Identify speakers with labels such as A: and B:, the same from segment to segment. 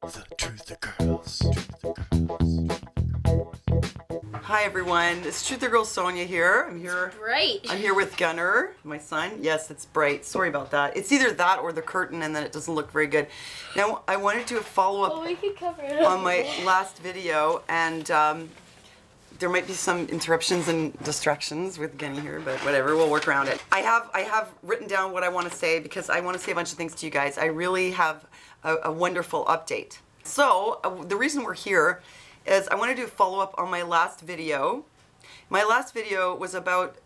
A: The Truther Girls.
B: Hi everyone, it's Truther Girl Sonia here.
C: It's bright.
B: I'm here with Gunnar, my son. Yes, it's bright. Sorry about that. It's either that or the curtain, and then it doesn't look very good. Now, I wanted to follow up
C: we could cover it up
B: on my last video, and there might be some interruptions and distractions with Gunny here, but whatever, we'll work around it. I have written down what I want to say because I want to say a bunch of things to you guys. I really have a wonderful update. So, the reason we're here is I wanted to follow up on my last video. My last video was about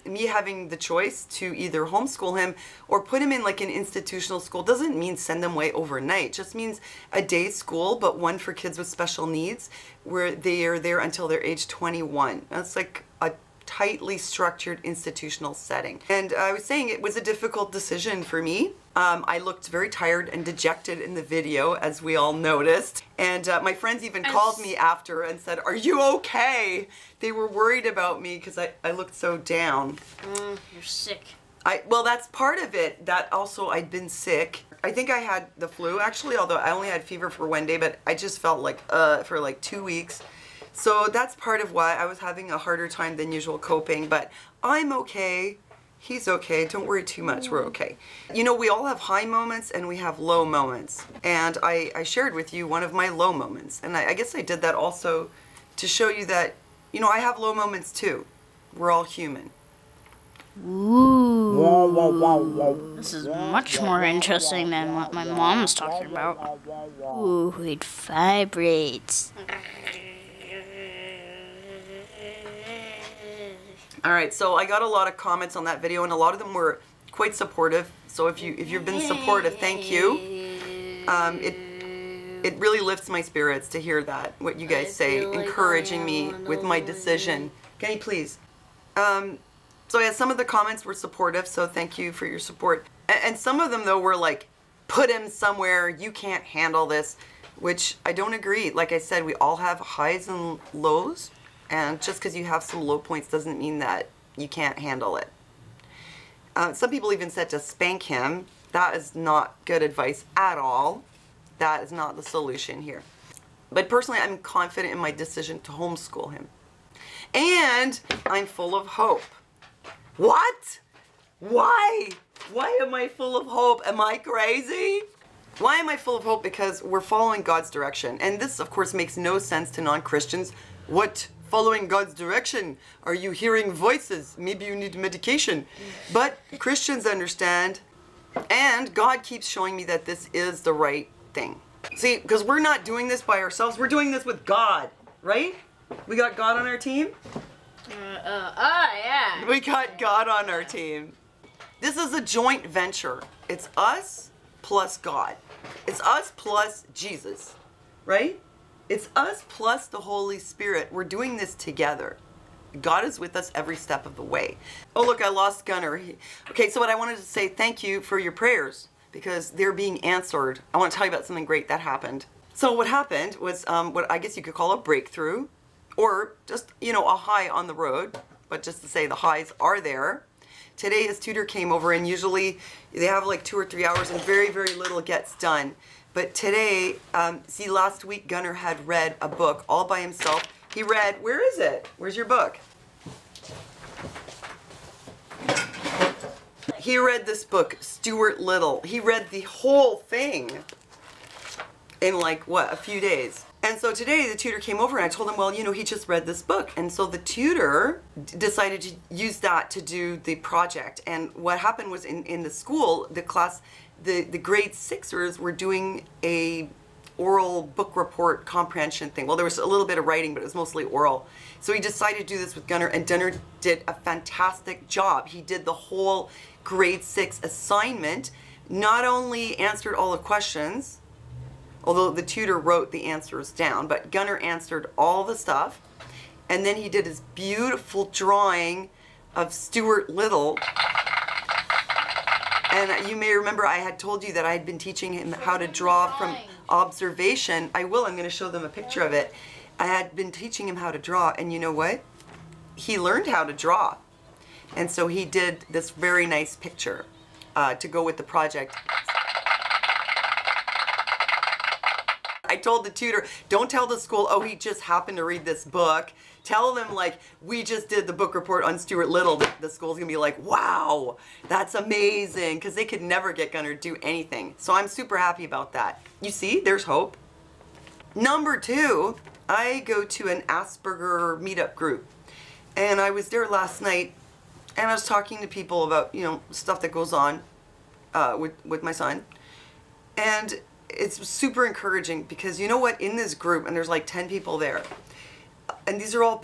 B: me having the choice to either homeschool him or put him in like an institutional school. Doesn't mean send them away overnight, just means a day school, but one for kids with special needs where they are there until they're age 21. That's like a tightly structured institutional setting. And I was saying it was a difficult decision for me. I looked very tired and dejected in the video, as we all noticed. And my friends even called me after and said, "Are you okay?" They were worried about me because I looked so down.
C: You're sick.
B: Well, that's part of it. That also, I'd been sick. I think I had the flu, actually, although I only had fever for one day, but I just felt like, for like 2 weeks. So that's part of why I was having a harder time than usual coping, but I'm okay. He's okay. Don't worry too much. We're okay. You know, we all have high moments and we have low moments. And I shared with you one of my low moments. And I guess I did that also to show you that, you know, I have low moments too. We're all human.
C: Ooh. This is much more interesting than what my mom was talking about. Ooh, it vibrates.
B: All right, so I got a lot of comments on that video, and a lot of them were quite supportive. So if you've been supportive, thank you. It really lifts my spirits to hear that, what you guys say, encouraging me with my decision. Can you please? So yeah, some of the comments were supportive, so thank you for your support. And some of them though were like, put him somewhere, you can't handle this, which I don't agree. Like I said, we all have highs and lows. And just because you have some low points doesn't mean that you can't handle it. Some people even said to spank him. That is not good advice at all. That is not the solution here. But personally, I'm confident in my decision to homeschool him. And I'm full of hope. What? Why? Why am I full of hope? Am I crazy? Why am I full of hope? Because we're following God's direction. And this, of course, makes no sense to non-Christians. What? Following God's direction? Are you hearing voices? Maybe you need medication. But Christians understand, and God keeps showing me that this is the right thing. See, because we're not doing this by ourselves, we're doing this with God, right? We got God on our team?
C: Yeah.
B: We got God on our team. This is a joint venture. It's us plus God. It's us plus Jesus, right? It's us plus the Holy Spirit. We're doing this together. God is with us every step of the way. Oh, look, I lost Gunnar. Okay, so what I wanted to say, thank you for your prayers because they're being answered. I want to tell you about something great that happened. So what happened was what I guess you could call a breakthrough or just, you know, a high on the road, but just to say the highs are there. Today his tutor came over and usually they have like 2 or 3 hours and very, very little gets done. But today, see, last week Gunnar had read a book all by himself. He read, where is it? Where's your book? He read this book, Stuart Little. He read the whole thing in like, what, a few days. And so today the tutor came over and I told him, well, you know, he just read this book. And so the tutor decided to use that to do the project. And what happened was in the school, the class, the grade 6ers were doing a oral book report comprehension thing. Well, there was a little bit of writing, but it was mostly oral. So he decided to do this with Gunnar, and Gunnar did a fantastic job. He did the whole grade 6 assignment, not only answered all the questions, although the tutor wrote the answers down, but Gunnar answered all the stuff, and then he did his beautiful drawing of Stuart Little. And you may remember I had told you that I had been teaching him how to draw from observation. I'm going to show them a picture of it. I had been teaching him how to draw, and you know what? He learned how to draw. And so he did this very nice picture to go with the project. I told the tutor, don't tell the school, oh, he just happened to read this book. Tell them, like, we just did the book report on Stuart Little. The school's gonna be like, wow, that's amazing, because they could never get Gunnar to do anything. So I'm super happy about that. You see, there's hope. Number 2, I go to an Asperger meetup group. And I was there last night, and I was talking to people about, you know, stuff that goes on with my son. And it's super encouraging because you know what, in this group, and there's like 10 people there, and these are all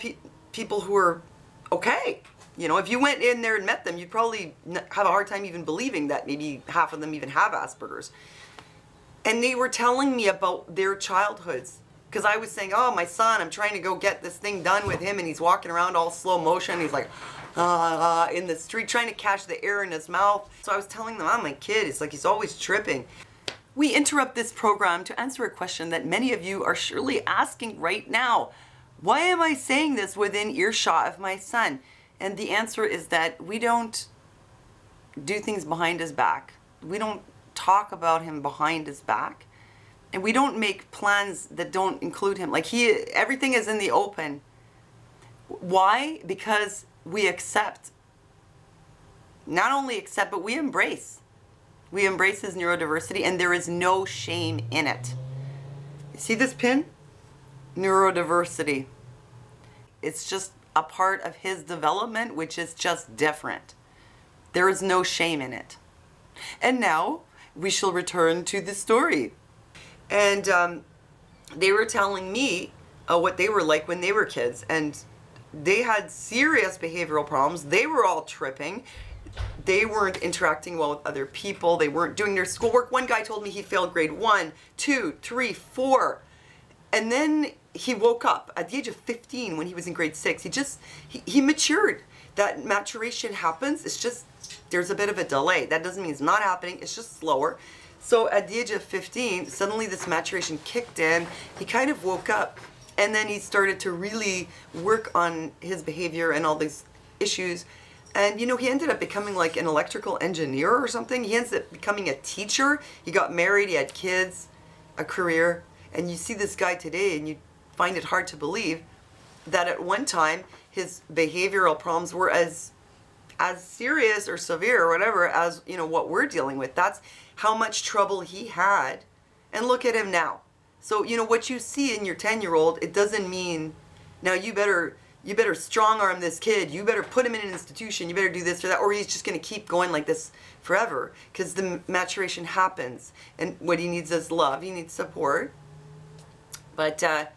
B: people who are okay. You know, if you went in there and met them, you'd probably have a hard time even believing that maybe half of them even have Asperger's. And they were telling me about their childhoods. Because I was saying, oh, my son, I'm trying to go get this thing done with him, and he's walking around all slow motion. He's like, in the street, trying to catch the air in his mouth. So I was telling them, oh, my kid, it's like he's always tripping. We interrupt this program to answer a question that many of you are surely asking right now. Why am I saying this within earshot of my son? And the answer is that we don't do things behind his back. We don't talk about him behind his back. And we don't make plans that don't include him. Like everything is in the open. Why? Because we accept. Not only accept, but we embrace. We embrace his neurodiversity, and there is no shame in it. See this pin? Neurodiversity. It's just a part of his development, which is just different. There is no shame in it. And now we shall return to the story. And they were telling me what they were like when they were kids, and they had serious behavioral problems. They were all tripping. They weren't interacting well with other people. They weren't doing their schoolwork. One guy told me he failed grade 1, 2, 3, 4. And then he woke up at the age of 15 when he was in grade 6. He matured. That maturation happens. It's just, there's a bit of a delay. That doesn't mean it's not happening. It's just slower. So at the age of 15, suddenly this maturation kicked in. He kind of woke up, and then he started to really work on his behavior and all these issues. And, you know, he ended up becoming like an electrical engineer or something. He ended up becoming a teacher. He got married, he had kids, a career. And you see this guy today, and you find it hard to believe that at one time his behavioral problems were as serious or severe or whatever as, you know, what we're dealing with. That's how much trouble he had. And look at him now. So, you know, what you see in your 10-year-old, it doesn't mean, now you better strong arm this kid, you better put him in an institution, you better do this or that, or he's just going to keep going like this forever, because the maturation happens. And what he needs is love, he needs support. But a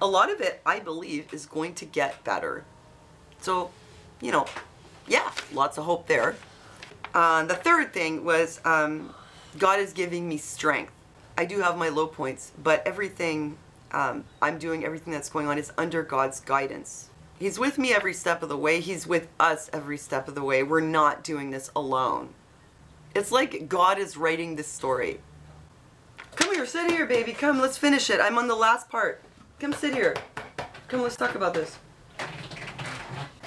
B: lot of it, I believe, is going to get better. So, you know, yeah, lots of hope there. The third thing was God is giving me strength. I do have my low points, but everything I'm doing, everything that's going on is under God's guidance. He's with me every step of the way. He's with us every step of the way. We're not doing this alone. It's like God is writing this story. Come here, sit here, baby. Come, let's finish it. I'm on the last part. Come sit here. Come, let's talk about this.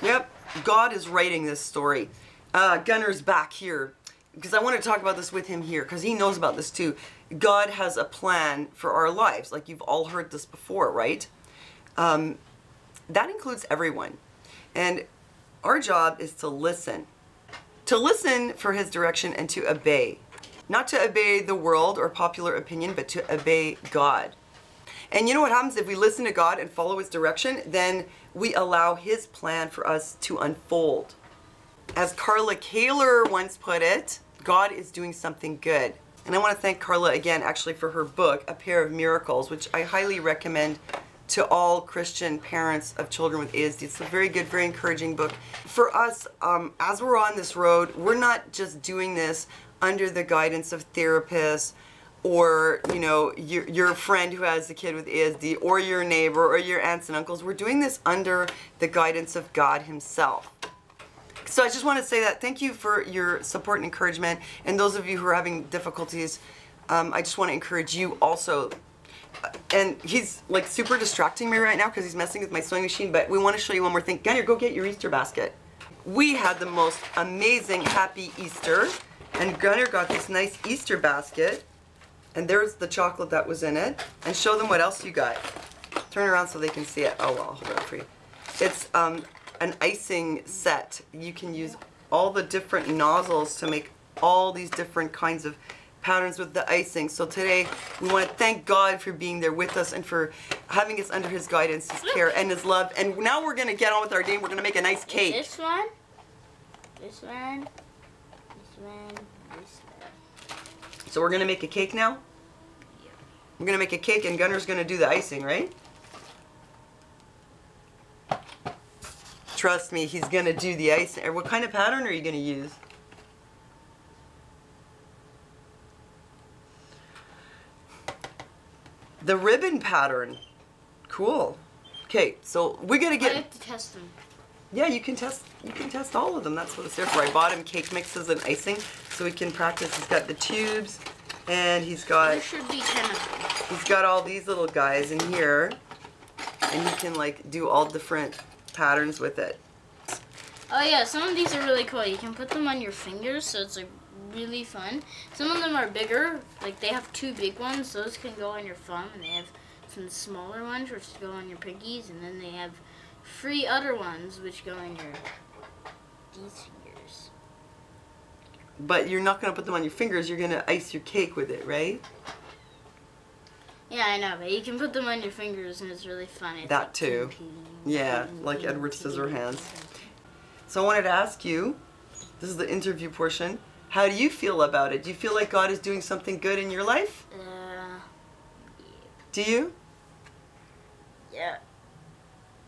B: Yep, God is writing this story. Gunnar's back here because I want to talk about this with him here because he knows about this too. God has a plan for our lives. Like you've all heard this before, right? That includes everyone. And our job is to listen. To listen for his direction and to obey. Not to obey the world or popular opinion, but to obey God. And you know what happens if we listen to God and follow his direction? Then we allow his plan for us to unfold. As Carla Kaler once put it, God is doing something good. And I want to thank Carla again actually for her book, A Pair of Miracles, which I highly recommend to all Christian parents of children with ASD. It's a very good, very encouraging book. For us, as we're on this road, we're not just doing this under the guidance of therapists or, you know, your friend who has a kid with ASD or your neighbor or your aunts and uncles. We're doing this under the guidance of God himself. So I just want to say that thank you for your support and encouragement. And those of you who are having difficulties, I just want to encourage you also. And he's like super distracting me right now because he's messing with my sewing machine, but we want to show you one more thing. Gunnar, go get your Easter basket. We had the most amazing happy Easter, and Gunnar got this nice Easter basket, And there's the chocolate that was in it. And show them what else you got. Turn around so they can see it. Oh, well, I'll hold it up for you. It's an icing set. You can use all the different nozzles to make all these different kinds of patterns with the icing. So today we want to thank God for being there with us and for having us under his guidance, his care, and his love. And now we're going to get on with our day and we're going to make a nice cake.
C: This one, this one, this one, this one.
B: So we're going to make a cake now?
C: Yeah.
B: We're going to make a cake and Gunnar's going to do the icing, right? Trust me, he's going to do the icing. What kind of pattern are you going to use? The ribbon pattern. Cool. Okay, so we're gonna get.
C: I have to test them.
B: Yeah, you can test. You can test all of them. That's what it's there for. I bought him cake mixes and icing so he can practice. He's got the tubes, and he's got.
C: There should be 10 of them.
B: He's got all these little guys in here, and he can like do all different patterns with it.
C: Oh yeah, some of these are really cool. You can put them on your fingers, so it's like really fun. Some of them are bigger, like they have 2 big ones. Those can go on your thumb, and they have some smaller ones which go on your pinkies, and then they have 3 other ones which go on your these fingers.
B: But you're not gonna put them on your fingers. You're gonna ice your cake with it, right?
C: Yeah, I know, but you can put them on your fingers, and it's really fun. It's
B: That
C: like
B: too. Yeah, like Edward Scissorhands. So I wanted to ask you. This is the interview portion. How do you feel about it? Do you feel like God is doing something good in your life?
C: Yeah.
B: Do you?
C: Yeah.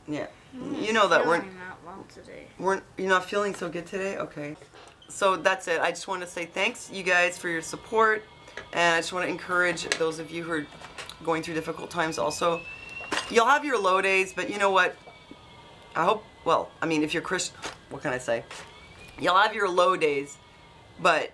B: Yeah. You know that we're
C: not well today.
B: you're not feeling so good today? Okay. So that's it. I just want to say thanks, you guys, for your support. And I just want to encourage those of you who are going through difficult times also. You'll have your low days, but you know what? I hope, well, I mean, if you're Christian, what can I say? You'll have your low days. But,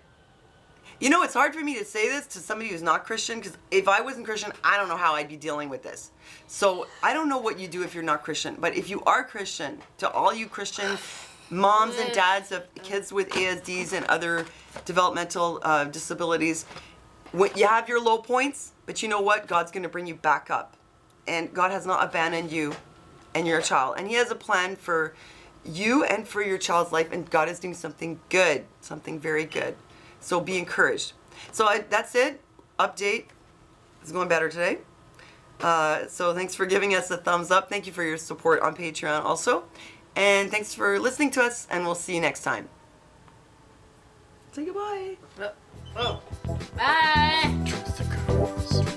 B: you know, it's hard for me to say this to somebody who's not Christian, because if I wasn't Christian, I don't know how I'd be dealing with this. So, I don't know what you do if you're not Christian. But if you are Christian, to all you Christian moms and dads of kids with ASDs and other developmental disabilities, you have your low points, but you know what? God's going to bring you back up. And God has not abandoned you and your child. And he has a plan for you and for your child's life, and God is doing something good, something very good. So be encouraged. So that's it. Update. It's going better today. So thanks for giving us a thumbs up. Thank you for your support on Patreon also. And thanks for listening to us, and we'll see you next time. Say goodbye.
C: Bye.
A: Truth occurs.